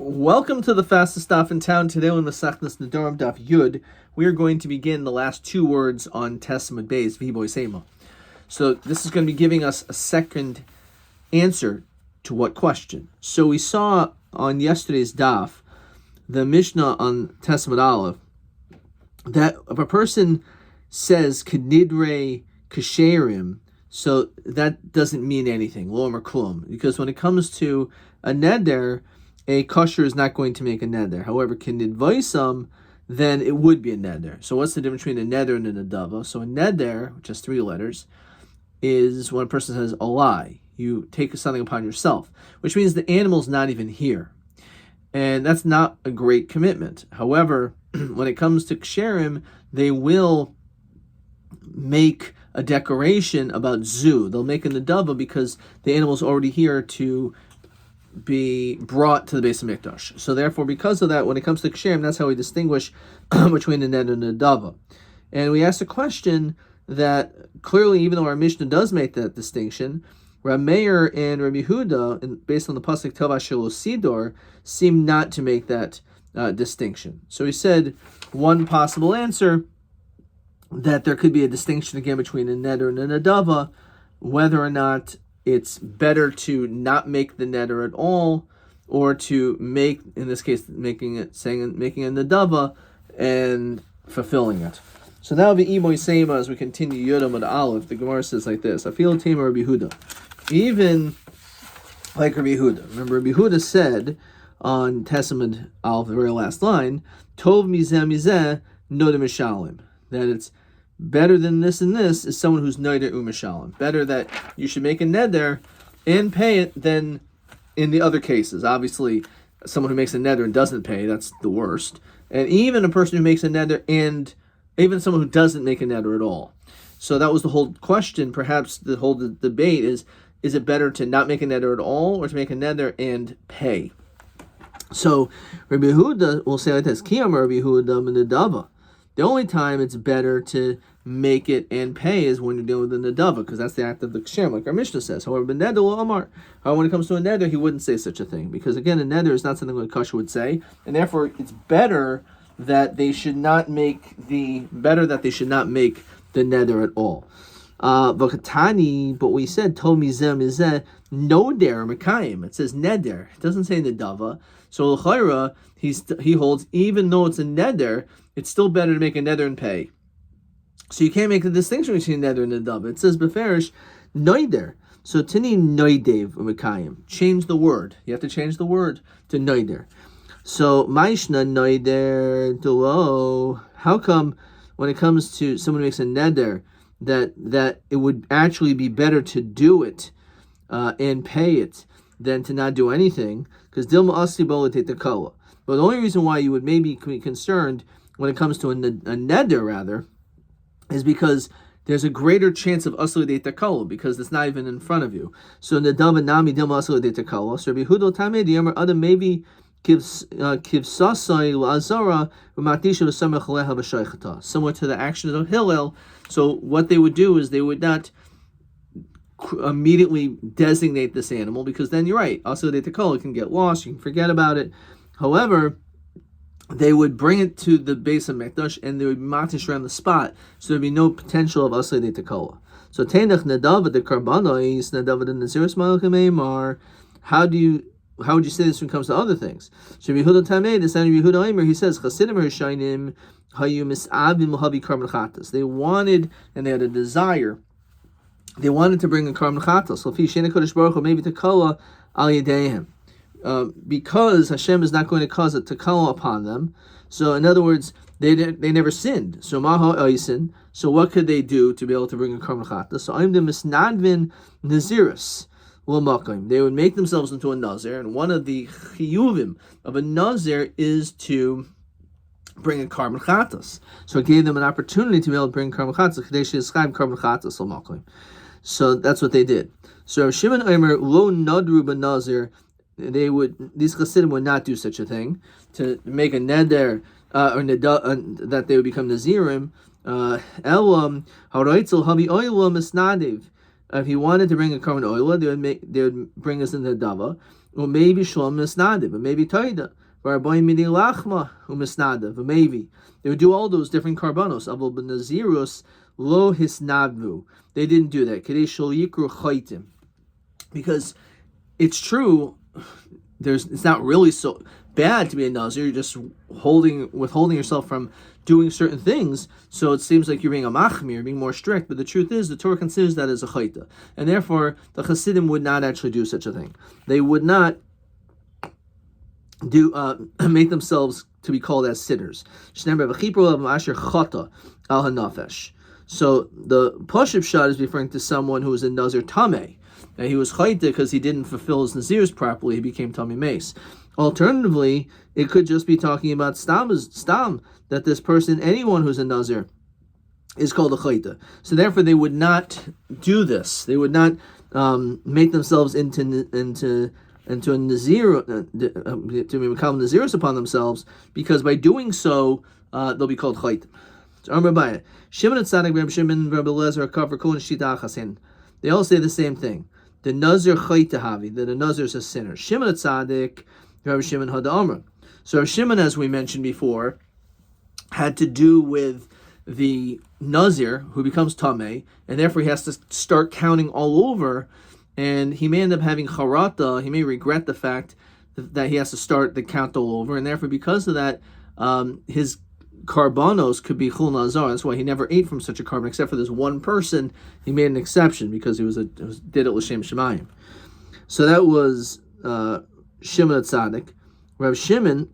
Welcome to the fastest stop in town. Today on Masechtas Nedarim Daf Yud, we are going to begin the last two words on Testament Beis V'boy Sema. So this is going to be giving us a second answer to what question. So we saw on yesterday's Daf, the Mishnah on Testament Aleph, that if a person says Kedidre Kasherim, so that doesn't mean anything, Lo Amar Klum, because when it comes to a neder, a kosher is not going to make a neder. However, can nidvaisam, then it would be a neder. So what's the difference between a neder and a nedava? So a neder, which has three letters, is when a person says a lie. You take something upon yourself, which means the animal's not even here. And that's not a great commitment. However, when it comes to ksherim, they will make a declaration about zu. They'll make a nedava because the animal's already here to be brought to the base of Mikdash. So therefore, because of that, when it comes to ksherim, that's how we distinguish between the neder and the nedava. And we asked a question that clearly, even though our Mishnah does make that distinction, Rabbi Meir and Rabbi Yehuda, based on the pasuk Tova Shelo Sidor, seem not to make that distinction. So he said one possible answer, that there could be a distinction again between a neder and a nedava, whether or not it's better to not make the neder at all, or to make, in this case, making a nedava and fulfilling it. So that will be Imoy Sema as we continue Yodam with Aleph. The Gemara says like this: Afil Tema Rabbi Yehuda, even like Rabbi Yehuda. Remember, Rabbi Yehuda said on Testament Aleph, the very last line, Tov mizeh mizeh nodem mishalim, that it's better than this and this is someone who's neder u'mishalim. Better that you should make a neder and pay it than in the other cases. Obviously, someone who makes a neder and doesn't pay, that's the worst. And even a person who makes a neder and even someone who doesn't make a neder at all. So that was the whole question. Perhaps the whole debate is it better to not make a neder at all or to make a neder and pay? So Rabbi Yehuda will say like this: Kiyam Rabbi Yehuda minadava. The only time it's better to make it and pay is when you're dealing with the nedava, because that's the act of the kshem, like our Mishnah says. However, when it comes to a neder, he wouldn't say such a thing, because again, a neder is not something like Kasha would say, and therefore it's better that they should not make the neder at all. But we said tomizeh no der mekayim. It says neder. It doesn't say nedava. So l'chayra, he holds, even though it's a neder, it's still better to make a neder and pay. So you can't make the distinction between neder and nedava. It says beferish noider. So tini noidev mekayim. Change the word. You have to change the word to noider. So maishna noider delo. How come when it comes to someone who makes a neder that it would actually be better to do it and pay it than to not do anything? Because dilma asli bola the kola. But the only reason why you would maybe be concerned when it comes to a neder, rather, is because there's a greater chance of asli de takala, because it's not even in front of you. So nedava nami dilma asli de takala. So Rabbi Yehuda tamei diyamer adam maybe kivsasai la'azara v'matisha v'samech leha v'shaychata, similar to the actions of Hillel. So what they would do is they would not immediately designate this animal, because then you're right, asli de takala can get lost, you can forget about it. However, they would bring it to the base of Mikdash and they would be matish around the spot, so there'd be no potential of asli de takala. So Teinach Nedava de Karbanos, Nedava de Naziris Malachim Eimar. How would you say this when it comes to other things? So Yehuda Tamei, the son of Yehuda Eimer, he says Chasidim Rishainim Hayu Mis'avim Lahavi Karban Chatas. They wanted, and they had a desire, they wanted to bring a Karban Chatas. Lafi Shena Kodesh Baruch Hu maybe Takala Al Yedeihem. Because Hashem is not going to cause a takala upon them. So in other words, they never sinned. So maha oisin. So what could they do to be able to bring a karban chata? So I'm the misnadvin naziris l'makim. They would make themselves into a nazir, and one of the chiyuvim of a nazir is to bring a karban chatas. So it gave them an opportunity to be able to bring karban chatas. Kadesh yischaim karban chatas l'makim. So that's what they did. So Shimon Omer lo nadru ben nazir. These Chassidim would not do such a thing, to make a neder that they would become Nazirim. Elam haroitzel havi oila misnadiv. If he wanted to bring a karban oila, they would bring us in the dava. or maybe shlom misnadiv, or maybe toida, or boy midi lachma umisnadiv, or maybe they would do all those different karbanos. Avol benazirus lo hisnadvu. They didn't do that. Kadei shol yikru chaytim, because it's true. It's not really so bad to be a nazir. You're just withholding yourself from doing certain things. So it seems like you're being a machmir, being more strict. But the truth is, the Torah considers that as a chayta, and therefore the Hasidim would not actually do such a thing. They would not do make themselves to be called as sinners. So the Pashup Shad is referring to someone who was a nazir tameh. And he was chayta because he didn't fulfill his nazirs properly. He became tamei mace. Alternatively, it could just be talking about stam, that this person, anyone who's a nazir, is called a chayta. So therefore, they would not do this. They would not make themselves into a nazir, to become nazirs upon themselves, because by doing so, they'll be called chayta. So Rabbi Shimon and Tzaddik, Rabbi Shimon, Rabbi Lezer, Kafar Kol and Shita Chasin. They all say the same thing. The nazir chayta havi, that a nazir is a sinner. Shimon and Tzaddik, Rabbi Shimon Hada Amr. So Rabbi Shimon, as we mentioned before, had to do with the nazir who becomes tameh, and therefore he has to start counting all over, and he may end up having charata. He may regret the fact that he has to start the count all over, and therefore because of that, his karbanos could be chul nazar. That's why he never ate from such a carbon, except for this one person. He made an exception because he did it l'shem shemayim. So that was Shimon Tzaddik. Rav Shimon,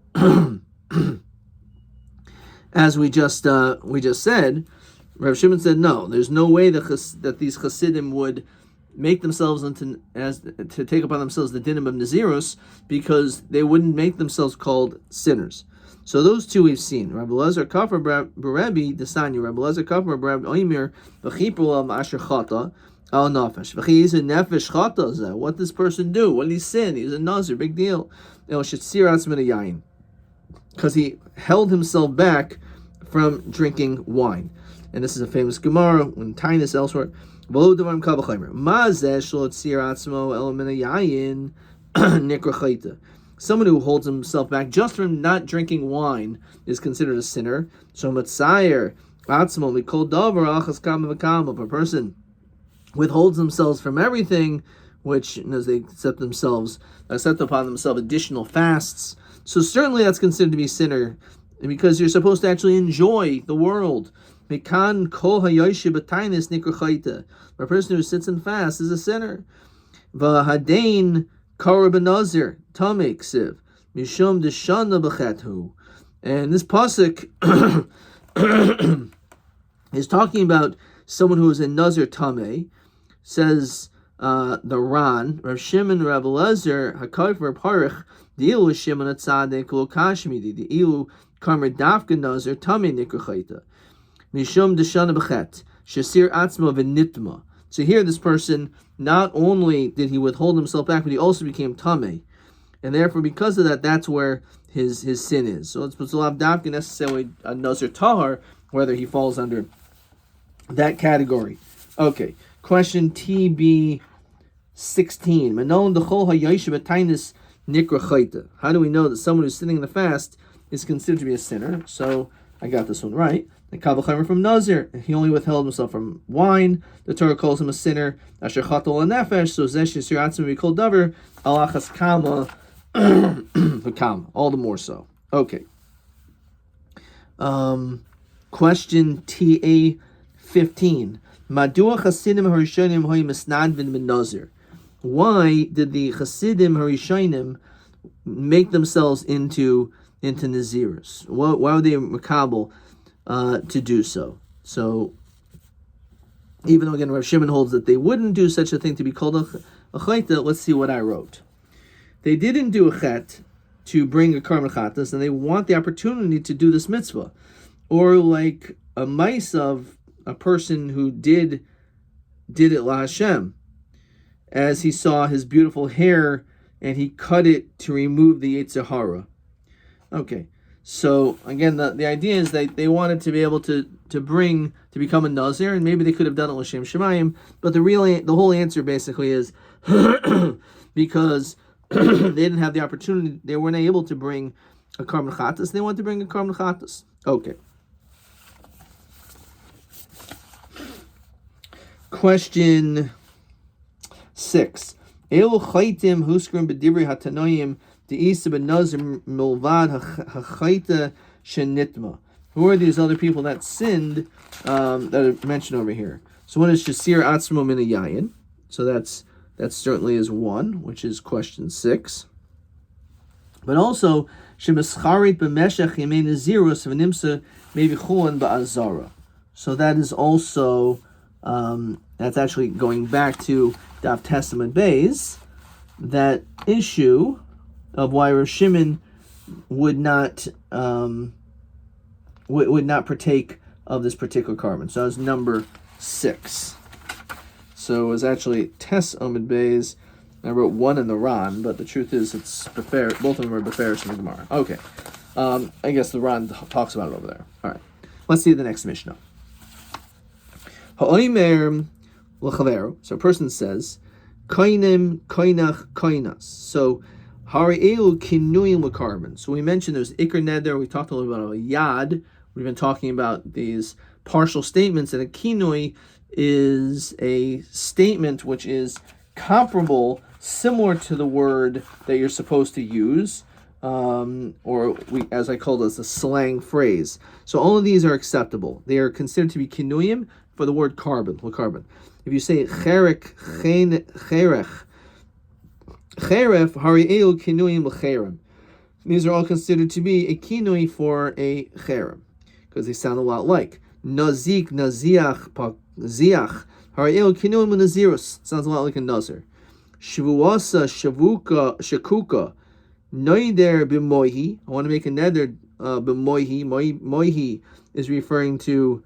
as we just said, Rav Shimon said no. There's no way that these Hasidim would make themselves to take upon themselves the dinim of Nazirus, because they wouldn't make themselves called sinners. So those two we've seen. Rabbi Lezer Kafar Rabbi Desanya. Rabbi Lezer Kafar Rabbi Oimer V'chipul Asher Chata Al Nafesh. V'chi a Nefesh Chata Zeh. What does this person do? What did he sin? He's a nazir. Big deal. El Shetzir Atzmin Yayin, because he held himself back from drinking wine. And this is a famous Gemara when Tainus elsewhere. V'lo Devarim Kal B'chaymer. Ma Zeh Shlo Tzir Atzmo El Min Yayin Nikra Chayta. Someone who holds himself back just from not drinking wine is considered a sinner. So Matzayer, Atzmo, Mikol Davar, Achas Kama V'Kama. If a person withholds themselves from everything, which, as they accept upon themselves additional fasts, so certainly that's considered to be sinner, because you're supposed to actually enjoy the world. Mikan Kol HaYoshib B'Tainis Nikra Chayta. A person who sits and fasts is a sinner. V'Hadain Kara B'Nazir Tamei Ksiv Mishum Deshana B'Chethu. And this pasuk is talking about someone who is a Nazir Tamei. Says the Ran, Rav Shimon, Rav Lezer, Hakayfer Parich, the Ilu Shimon Atzadik Lo Kashmidi, the Ilu Karmer Dafka Nazir Tamei Nikra Chayta Mishum Deshana B'Chet Shasir Atzma V'Nitma. So here, this person, not only did he withhold himself back, but he also became tamei, and therefore, because of that, that's where his sin is. So it's B'Zulav Davka necessarily a nazir tahar, whether he falls under that category. Okay, question TB 16. Manon dechol haYoshev B'Tainis Nikra Chayta. How do we know that someone who's sitting in the fast is considered to be a sinner? So I got this one right. The Kavachimer from Nazir, he only withheld himself from wine. The Torah calls him a sinner. Asher Chatal Nefesh, so Zesh Yisir Atzmi Kol Davar, Alachas Kama, V'Kama. All the more so. Okay. Question TA 15. Madua Chasidim Harishonim Hoy Misnadvin Min Nazir. Why did the Chasidim Harishonim make themselves into Naziris? Why were they makabel to do so? So, even though again Rav Shimon holds that they wouldn't do such a thing to be called a chayta, let's see what I wrote. They didn't do a chet to bring a karban chatas, and they want the opportunity to do this mitzvah, or like a mice of a person who did it la Hashem, as he saw his beautiful hair and he cut it to remove the Yetzer Hara. Okay. So again, the idea is that they wanted to be able to become a nazir, and maybe they could have done it l'shem shemayim. But the whole answer basically is because they didn't have the opportunity, they weren't able to bring a carbon chatas, they wanted to bring a carbon chatas. Okay. Question 6. Elu chaitim huskrim b'divrei hatanoim de'isa b'nazir milvad ha'chaita shenitma. Who are these other people that sinned that are mentioned over here? So one is Shasir Atzmo Min Yayin. So that certainly is one, which is question 6. But also Shemischarit b'meshech yemei nazirus v'nimsa mevichuan ba'azara. So that is also that's actually going back to Daf Testament Beis, that issue of why Rav Shimon would not partake of this particular carbon. So that was number 6. So it was actually Tes Omid Beis. I wrote 1 in the Ran, but the truth is it's Befer, both of them are Beferis in the Gemara. Okay. I guess the Ran talks about it over there. All right. Let's see the next Mishnah. Ha'oimer l'chaveru. So a person says, Koinim koinach koinas. So hari'elu kinuyim l'carbon. So we mentioned there's Iker Neder. We talked a little bit about a Yad. We've been talking about these partial statements, and a kinui is a statement which is comparable, similar to the word that you're supposed to use, or as I call this, a slang phrase. So all of these are acceptable. They are considered to be kinuyim for the word carbon. If you say cherek, cherech, cheref, hari'elu kinuyim l'cherem. These are all considered to be a kinui for a cherem, because they sound a lot like. Nazik, naziach, ziach, hari'elu kinuyim nazirus. Sounds a lot like a nazir. Shavuasa, shavuka, shakuka, noider b'moihi. I want to make a neder b'moihi. Moihi is referring to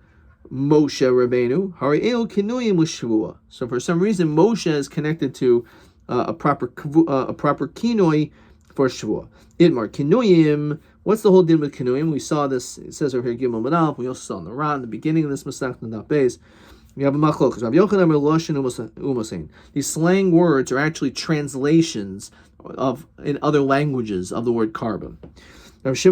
Moshe Rabbeinu. Hari'elu kinuyim l'shavua. So for some reason, Moshe is connected to a proper kinui for Shavua. Idmar kinuyim. What's the whole din with kinuyim? We saw this. It says over here Gimel Manal. We also saw in the Ran, the beginning of this Masech Daf Beis. We have a machlokas. Rabbi Yochanan Amar Loshin Umasein. These slang words are actually translations of in other languages of the word carbon. These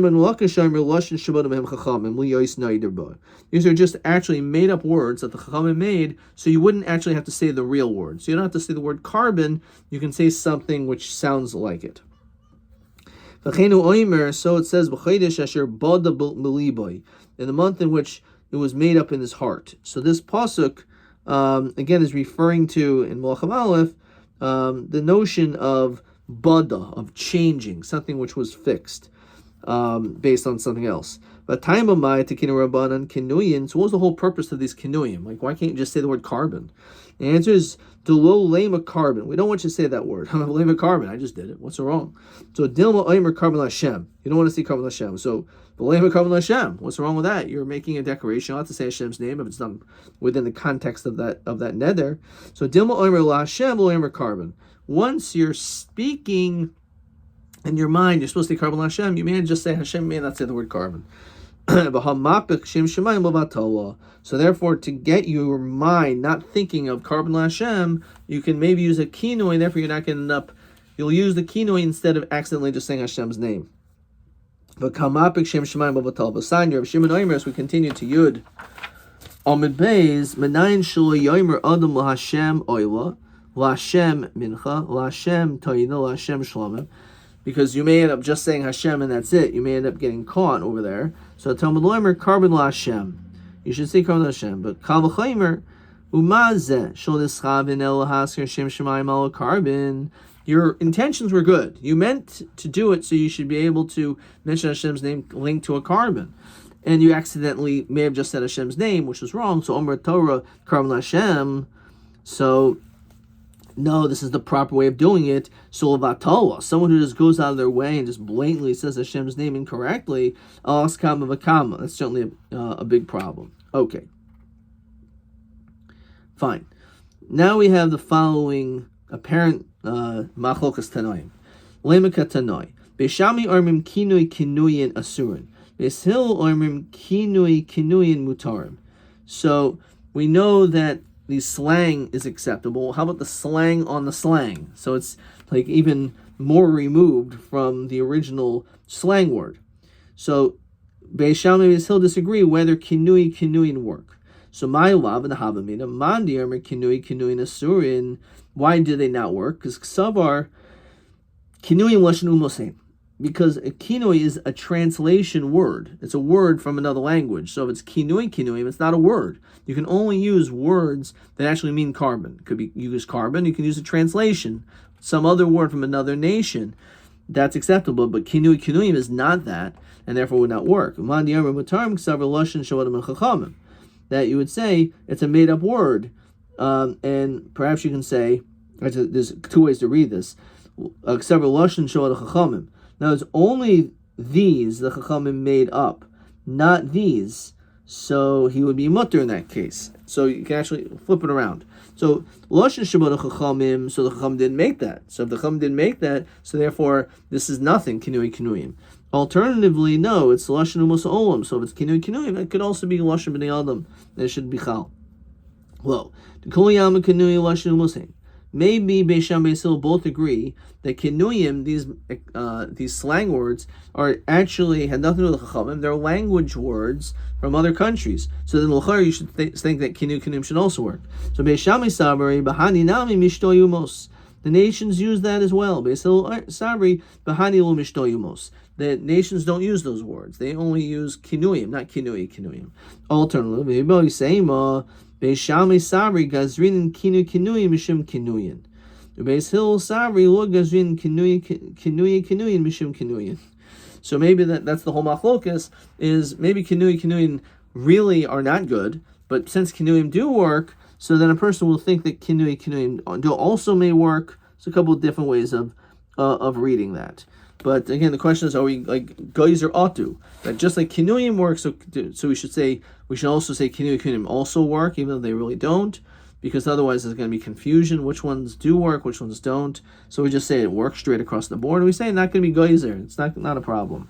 are just actually made up words that the Chachamim made, so you wouldn't actually have to say the real word. So you don't have to say the word carbon, you can say something which sounds like it. So it says, in the month in which it was made up in his heart. So this pasuk, again, is referring to, in Malachim Aleph, the notion of bada, of changing, something which was fixed. Based on something else. But time of my tekinu rabbanan kinuyin. So what was the whole purpose of these kinuyim? Like, why can't you just say the word carbon? The answer is delo lema carbon. We don't want you to say that word. I'm lema carbon. I just did it. What's wrong? So dilma oimer carbon Hashem. You don't want to see carbon Hashem. So lema carbon Hashem. What's wrong with that? You're making a decoration. You don't have to say Hashem's name if it's done within the context of that neder. So dilma oimer la Hashem oimer carbon. Once you're speaking in your mind, you're supposed to say carbon Hashem. You may just say Hashem, you may not say the word carbon. So therefore, to get your mind not thinking of carbon Hashem, you can maybe use a kinoi, and therefore you're not going to end up, you'll use the kinoi instead of accidentally just saying Hashem's name. But as we continue to Yud, Amid Beis, Menayin Shlo Yomer Adam LaHashem Oila, LaHashem Mincha, LaHashem Toyina, LaHashem Shlomim. Because you may end up just saying Hashem and that's it. You may end up getting caught over there. So Talmud Loimer carbon la Hashem. You should say carbon la Hashem. But Kal v'chaymer umazeh shol nischavin el hasker shem shemayim al carbon. Your intentions were good. You meant to do it so you should be able to mention Hashem's name linked to a carbon. And you accidentally may have just said Hashem's name, which was wrong. So Omer Torah carbon la Hashem. So no, this is the proper way of doing it. So someone who just goes out of their way and just blatantly says Hashem's name incorrectly, that's certainly a big problem. Okay. Fine. Now we have the following apparent machlokas tanoim. Lemeka tanoi. Beishami armim kinui kinuyin asurin. Beishil armim kinui kinuyin mutarim. So we know that the slang is acceptable. How about the slang on the slang? So it's like even more removed from the original slang word. So Beis Shammai and Beis Hillel disagree whether kinuyin work. So my lav and havamina mandi armer kinuyin asurin. Why do they not work? Because ksavar kinuyin lashon umosein. Because a kinui is a translation word. It's a word from another language. So if it's kinuyin, it's not a word. You can only use words that actually mean carbon. It could be you use carbon. You can use a translation, some other word from another nation. That's acceptable. But kinuyim is not that, and therefore would not work. That you would say it's a made-up word, and perhaps you can say there's two ways to read this. Now it's only these the chachamim made up, not these. So he would be mutter in that case. So you can actually flip it around. So lashon shabbat chachamim. So the chacham didn't make that. So if the chacham didn't make that, so therefore this is nothing kinuyim. Alternatively, no, it's lashon u'mos olam. So if it's kinuyim, it could also be lashon b'nei adam. That should be chal. Well, the kol yama kinuyim lashon u'mosein. Maybe Beis Shammai and Beis Hillel both agree that kinuyim, these slang words, are actually had nothing to do with the chachamim. They're language words from other countries. So then l'char you should think that kinuyim should also work. So Beis Shammai sabri bahani nami mishtoyumos. The nations use that as well. Beis Hillel sabri bahani lo mishtoyumos. The nations don't use those words. They only use kinuyim, not kinuyim. Alternatively, maybe say Beis Shammai sabri gazrin kinuyim mishum kinuyin. Beis Hillel sabri lo gazrin kinuyin mishum kinuyin. So maybe that's the whole machlokas, is maybe kinuyin really are not good, but since kinuyim do work, so then a person will think that kinuyim also may work. It's a couple of different ways of reading that. But again, the question is, are we like goyz or atu? That just like kinuyim works, so we should also say kinuyim also work, even though they really don't, because otherwise there's going to be confusion. Which ones do work, which ones don't? So we just say it works straight across the board. We say not going to be goyzer. It's not a problem,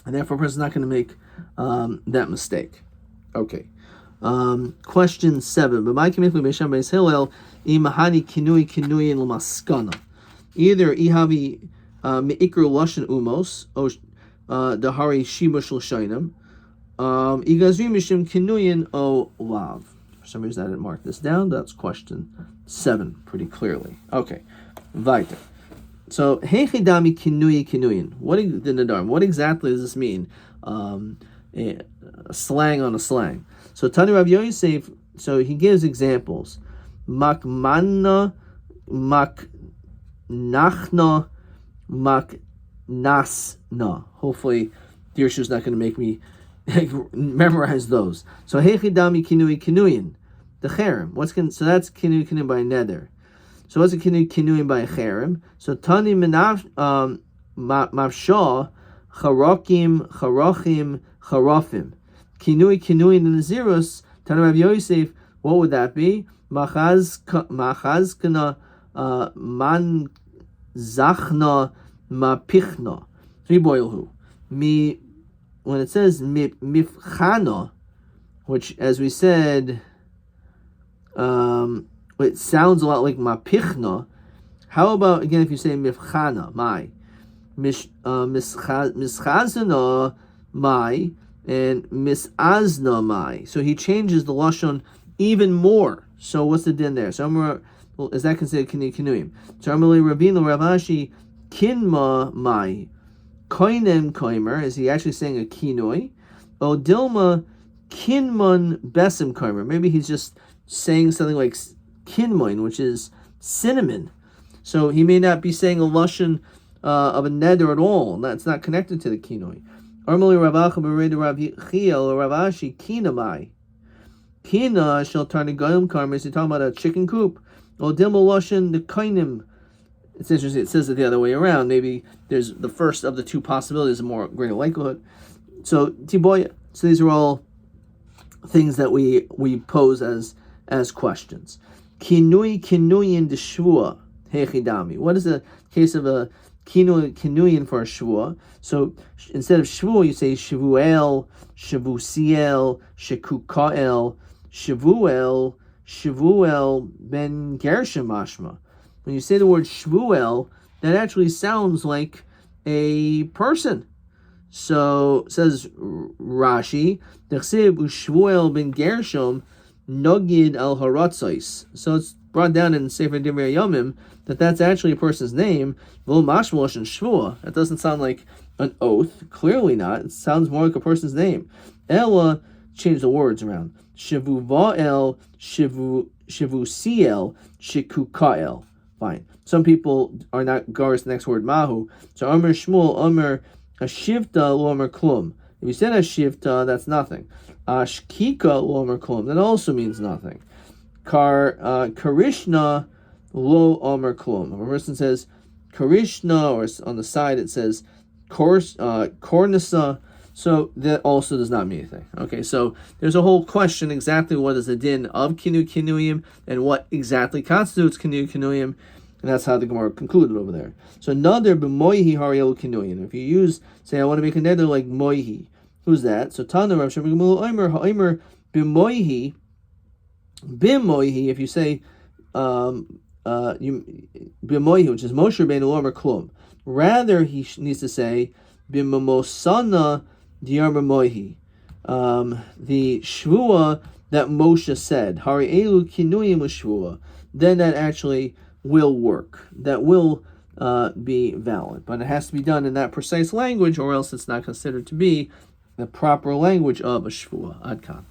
and therefore a person's not going to make that mistake. Okay. Question 7. Either ihavi meikru lashon umos or dahari shibush l'shainim igazri mishim kinuyin o lav. For some reason I didn't mark this down. That's question 7 pretty clearly. Okay, weiter. So heichidami kinuyin. What the Nedarim? What exactly does this mean? A slang on a slang. So Tani Rabbi Yosef. So he gives examples. Makmanna, maknachna, maknasna. Hopefully, Dirshu's not going to make me memorize those. So heichidami kinuyin. The cherem. So that's kinuyin by neder. So what's a kinuyin by a cherem? So Tani mavshah charakim charafim. Kinuyin in the zerus. Tani Rabbi Yosef. What would that be? Machazkana man zachna mapichna. Riboilhu. When it says mifchana, which as we said, it sounds a lot like mapichna. How about again if you say mifchana, my mischazana my and misazna my. So he changes the lashon even more. So what's the din there? So is that considered kinuyim? So Amalei Rabbeinu Ravashi kinma mai koinem koimer. Is he actually saying a kinui? O dilma kinman besim koimer. Maybe he's just saying something like kinmoin, which is cinnamon. So he may not be saying a lashon of a neder at all. That's not connected to the kinui. Amalei Ravacha Beredu Rav Chiel Ravashi kinamai. Kina shall turn a goyim karma. Is he talking about a chicken coop? O dilma lashon the koinim. It's interesting. It says it the other way around. Maybe there's the first of the two possibilities, a more greater likelihood. So tiboya. So these are all things that we pose as questions. Kinuyin de shvua hechidami. What is the case of a kinuyin for a shvua? So instead of shvua, you say shavuel, shavusiel, shekukael, shavuel ben gershom mashma. When you say the word shvuel, that actually sounds like a person. So says Rashi, Dechsib u'Shmuel ben Gershom nogid al haratzos. So it's brought down in Sefer Divrei Yomim that that's actually a person's name. V'lo mashmol and Shvua. That doesn't sound like an oath. Clearly not. It sounds more like a person's name. Ella, change the words around. Shivuvael, Shivusiel, Shikukael. Fine. Some people are not garis the next word mahu. So Omer Shmuel, Omer Ashivta lo Omer klum. If you said Ashivta, that's nothing. Ashkika lo Omer klum. That also means nothing. Karishna lo Omer klum. If a person says Karishna, or on the side it says Kornisa, so that also does not mean anything. Okay, so there's a whole question exactly what is the din of kinuyim and what exactly constitutes kinuyim, and that's how the Gemara concluded over there. So nader b'moihi hariel kinuyim. If you use, say, I want to make a neder like moihi, who's that? So Tana Rav Shimon Gamliel Omer b'moihi. If you say b'moihi, which is Moshe Rabbeinu Omer klum, rather he needs to say b'mosana Diyar Moihi, the shvua that Moshe said, Hari Elu Kinuyim Shvua, then that actually will work. That will be valid. But it has to be done in that precise language, or else it's not considered to be the proper language of a shvua. Adkan.